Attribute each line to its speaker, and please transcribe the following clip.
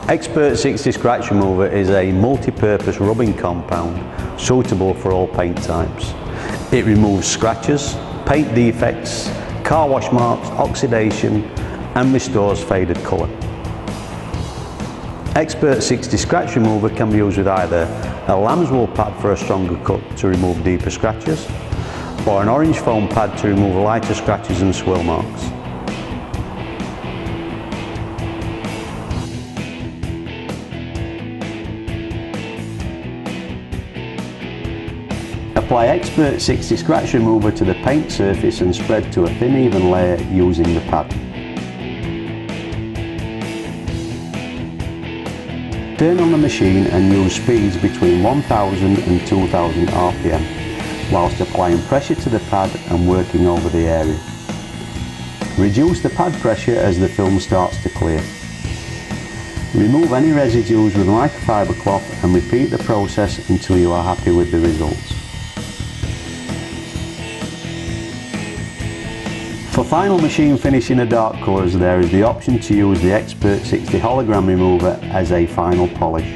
Speaker 1: Xpert-60 scratch remover is a multi-purpose rubbing compound suitable for all paint types. It removes scratches, paint defects, car wash marks, oxidation and restores faded colour. Xpert-60 scratch remover can be used with either a lamb's wool pad for a stronger cut to remove deeper scratches, or an orange foam pad to remove lighter scratches and swirl marks. Apply Xpert-60 scratch remover to the paint surface and spread to a thin even layer using the pad. Turn on the machine and use speeds between 1000 and 2000 RPM whilst applying pressure to the pad and working over the area. Reduce the pad pressure as the film starts to clear. Remove any residues with microfiber cloth and repeat the process until you are happy with the results. For final machine finish in the dark colours, there is the option to use the Xpert-60 hologram remover as a final polish.